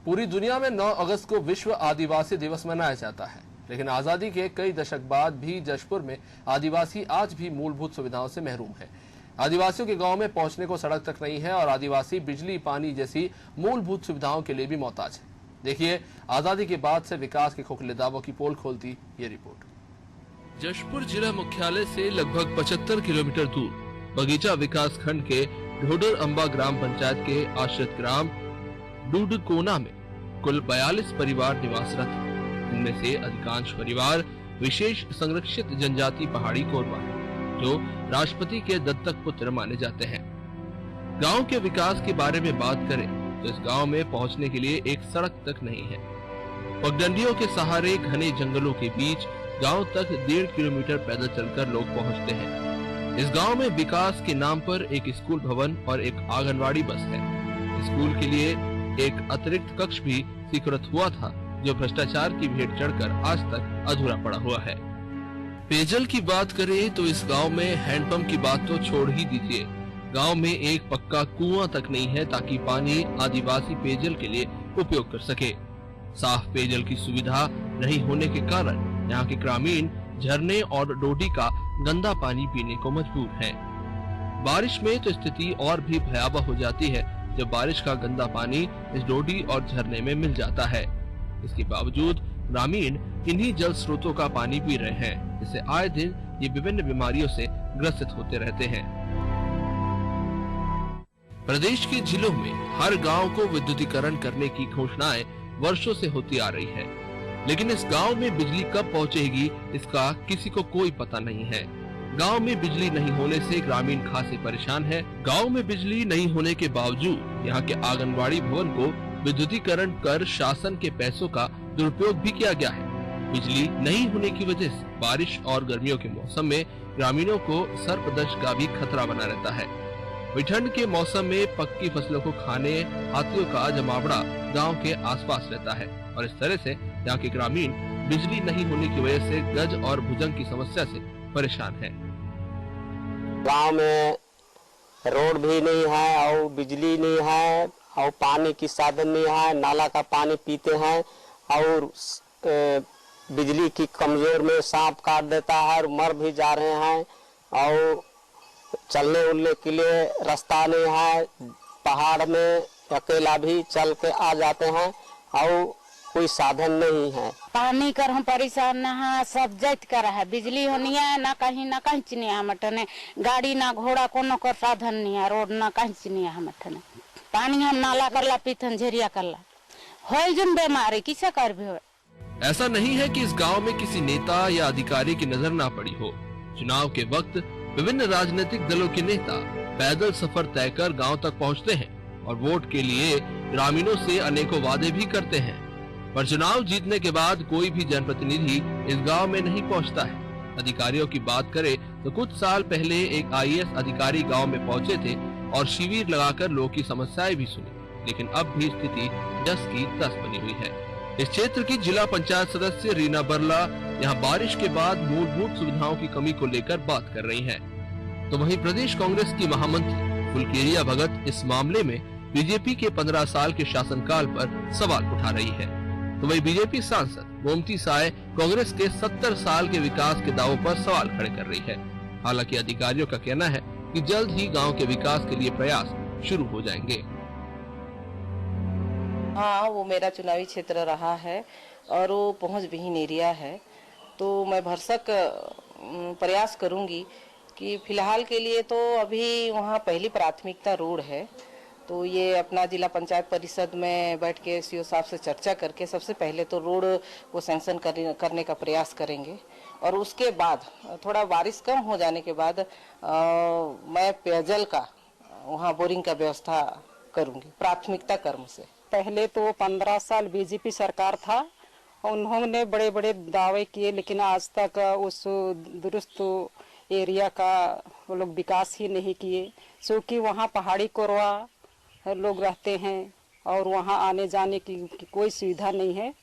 पूरी दुनिया में 9 अगस्त को विश्व आदिवासी दिवस मनाया जाता है, लेकिन आजादी के कई दशक बाद भी जशपुर में आदिवासी आज भी मूलभूत सुविधाओं से महरूम है। आदिवासियों के गांव में पहुंचने को सड़क तक नहीं है और आदिवासी बिजली, पानी जैसी मूलभूत सुविधाओं के लिए भी मोहताज है। देखिए, आजादी के बाद से विकास के खोखले दावों की पोल खोलती ये रिपोर्ट। जशपुर जिला मुख्यालय से लगभग 75 किलोमीटर दूर बगीचा विकास खंड के ढोडर अंबा ग्राम पंचायत के आश्रित ग्राम डूडकोना में कुल 42 परिवार निवासरत हैं। इनमें से अधिकांश परिवार विशेष संरक्षित जनजाति पहाड़ी कोरवा है, जो राष्ट्रपति के दत्तक पुत्र माने जाते हैं। गांव के विकास के बारे में बात करें तो इस गांव में पहुंचने के लिए एक सड़क तक नहीं है। पगडंडियों के सहारे घने जंगलों के बीच गांव तक 1.5 किलोमीटर पैदल चलकर लोग पहुंचते हैं। इस गांव में विकास के नाम पर एक स्कूल भवन और एक आंगनवाड़ी बस है। स्कूल के लिए एक अतिरिक्त कक्ष भी स्वीकृत हुआ था, जो भ्रष्टाचार की भेंट चढ़कर आज तक अधूरा पड़ा हुआ है। पेयजल की बात करें तो इस गांव में हैंडपंप की बात तो छोड़ ही दीजिए, गांव में एक पक्का कुआं तक नहीं है ताकि पानी आदिवासी पेयजल के लिए उपयोग कर सके। साफ पेयजल की सुविधा नहीं होने के कारण यहाँ के ग्रामीण झरने और डोडी का गंदा पानी पीने को मजबूर हैं। बारिश में तो स्थिति और भी भयावह हो जाती है जब बारिश का गंदा पानी इस डोडी और झरने में मिल जाता है। इसके बावजूद ग्रामीण इन्हीं जल स्रोतों का पानी पी रहे हैं, जिससे आए दिन ये विभिन्न बीमारियों से ग्रसित होते रहते हैं। प्रदेश के जिलों में हर गांव को विद्युतीकरण करने की घोषणाएं वर्षों से होती आ रही है, लेकिन इस गांव में बिजली कब पहुंचेगी इसका किसी को कोई पता नहीं है। गांव में बिजली नहीं होने से ग्रामीण खासे परेशान है। गांव में बिजली नहीं होने के बावजूद यहाँ के आंगनवाड़ी भवन को विद्युतीकरण कर शासन के पैसों का दुरुपयोग भी किया गया है। बिजली नहीं होने की वजह से बारिश और गर्मियों के मौसम में ग्रामीणों को सर्पदंश का भी खतरा बना रहता है। ठंड के मौसम में पक्की फसलों को खाने हाथियों का जमावड़ा गांव के आसपास रहता है और इस तरह से यहाँ के ग्रामीण बिजली नहीं होने की वजह से गज और भुजंग की समस्या से परेशान हैं। गांव में रोड भी नहीं है और बिजली नहीं है और पानी की साधन नहीं है। नाला का पानी पीते हैं और बिजली की कमजोर में सांप काट देता है और मर भी जा रहे हैं और चलने उलने के लिए रास्ता नहीं है। पहाड़ में अकेला भी चल के आ जाते हैं और कोई साधन नहीं है। पानी कर हम परेशान है, सब जैत कर है। बिजली होनी है ना कहीं चिनी है मटने, गाड़ी ना घोड़ा कोनो कर साधन नहीं है, रोड ना कहीं चिनी है मटने। पानी हम नाला करला पीथन झेरिया करला हो जन बीमारी किसे कर भी हो। ऐसा नहीं है कि इस गांव में किसी नेता या अधिकारी की नजर ना पड़ी हो। चुनाव के वक्त विभिन्न राजनीतिक दलों के नेता पैदल सफर तय कर गांव तक पहुंचते हैं और वोट के लिए ग्रामीणों से अनेकों वादे भी करते हैं, पर चुनाव जीतने के बाद कोई भी जनप्रतिनिधि इस गांव में नहीं पहुंचता है। अधिकारियों की बात करें तो कुछ साल पहले एक IAS अधिकारी गांव में पहुंचे थे और शिविर लगाकर लोगों की समस्याएं भी सुनी, लेकिन अब भी स्थिति जस की तस बनी हुई है। इस क्षेत्र की जिला पंचायत सदस्य रीना बरला यहाँ बारिश के बाद मूलभूत सुविधाओं की कमी को लेकर बात कर रही हैं। तो वहीं प्रदेश कांग्रेस की महामंत्री फुलकेरिया भगत इस मामले में बीजेपी के 15 साल के शासनकाल पर सवाल उठा रही है। तो वहीं बीजेपी सांसद गोमती साय कांग्रेस के 70 साल के विकास के दावों पर सवाल खड़े कर रही है। हालांकि अधिकारियों का कहना है कि जल्द ही गाँव के विकास के लिए प्रयास शुरू हो जाएंगे। हाँ, वो मेरा चुनावी क्षेत्र रहा है और वो पहुंच विहीन एरिया है, तो मैं भरसक प्रयास करूंगी कि फिलहाल के लिए तो अभी वहाँ पहली प्राथमिकता रोड है। तो ये अपना जिला पंचायत परिषद में बैठ के सीओ साहब से चर्चा करके सबसे पहले तो रोड को सैंक्शन करने का प्रयास करेंगे और उसके बाद थोड़ा बारिश कम हो जाने के बाद मैं पेयजल का वहाँ बोरिंग का व्यवस्था करूंगी प्राथमिकता क्रम से। पहले तो 15 साल बीजेपी सरकार था, उन्होंने बड़े बड़े दावे किए, लेकिन आज तक उस दुरुस्त एरिया का वो लोग विकास ही नहीं किए, क्योंकि वहाँ पहाड़ी कोरवा लोग रहते हैं और वहाँ आने जाने की कोई सुविधा नहीं है।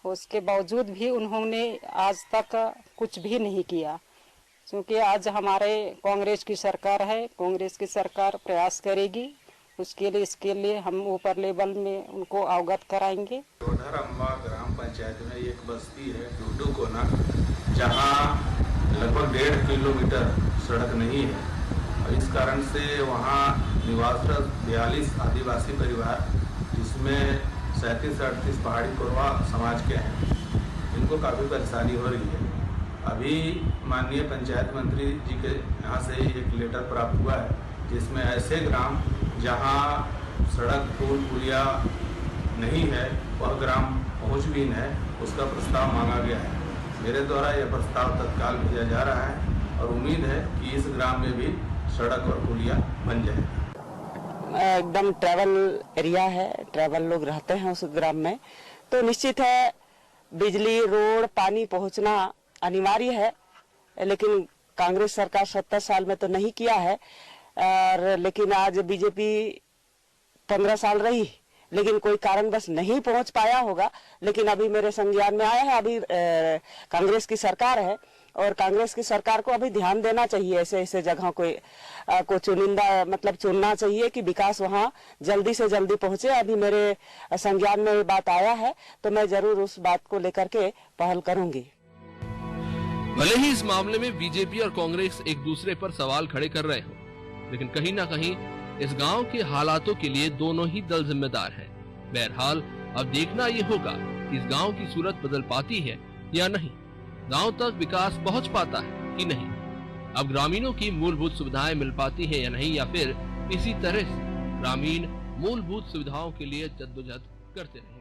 उसके बावजूद भी उन्होंने आज तक कुछ भी नहीं किया, क्योंकि आज हमारे कांग्रेस की सरकार है। कांग्रेस की सरकार प्रयास करेगी इसके लिए हम ऊपर लेवल में उनको अवगत कराएंगे। ढोढरअम्बा ग्राम पंचायत में एक बस्ती है डूडू कोना, जहाँ लगभग 1.5 किलोमीटर सड़क नहीं है और इस कारण से वहाँ निवासरत 42 आदिवासी परिवार, जिसमें 37-38 पहाड़ी कोरवा समाज के हैं, इनको काफ़ी परेशानी हो रही है। अभी माननीय पंचायत मंत्री जी के यहाँ से एक लेटर प्राप्त हुआ है, जिसमें ऐसे ग्राम जहाँ सड़क पुल पुलिया नहीं है, वह ग्राम पहुँचविहीन है, उसका प्रस्ताव मांगा गया है। मेरे द्वारा यह प्रस्ताव तत्काल भेजा जा रहा है और उम्मीद है कि इस ग्राम में भी सड़क और पुलिया बन जाए। एकदम ट्रैवल एरिया है, ट्रैवल लोग रहते हैं उस ग्राम में, तो निश्चित है बिजली, रोड, पानी पहुंचना अनिवार्य है। लेकिन कांग्रेस सरकार 70 साल में तो नहीं किया है, और लेकिन आज बीजेपी 15 साल रही, लेकिन कोई कारणवश नहीं पहुंच पाया होगा। लेकिन अभी मेरे संज्ञान में आया है, अभी कांग्रेस की सरकार है और कांग्रेस की सरकार को अभी ध्यान देना चाहिए, ऐसे ऐसे जगहों को चुनिंदा मतलब चुनना चाहिए कि विकास वहां जल्दी से जल्दी पहुंचे। अभी मेरे संज्ञान में ये बात आया है, तो मैं जरूर उस बात को लेकर के पहल करूंगी। भले ही इस मामले में बीजेपी और कांग्रेस एक दूसरे पर सवाल खड़े कर रहे हो, लेकिन कहीं ना कहीं इस गांव के हालातों के लिए दोनों ही दल जिम्मेदार हैं। बहरहाल अब देखना ये होगा कि इस गांव की सूरत बदल पाती है या नहीं, गांव तक विकास पहुंच पाता है कि नहीं, अब ग्रामीणों की मूलभूत सुविधाएं मिल पाती है या नहीं, या फिर इसी तरह से ग्रामीण मूलभूत सुविधाओं के लिए जद्दोजहद करते रहे।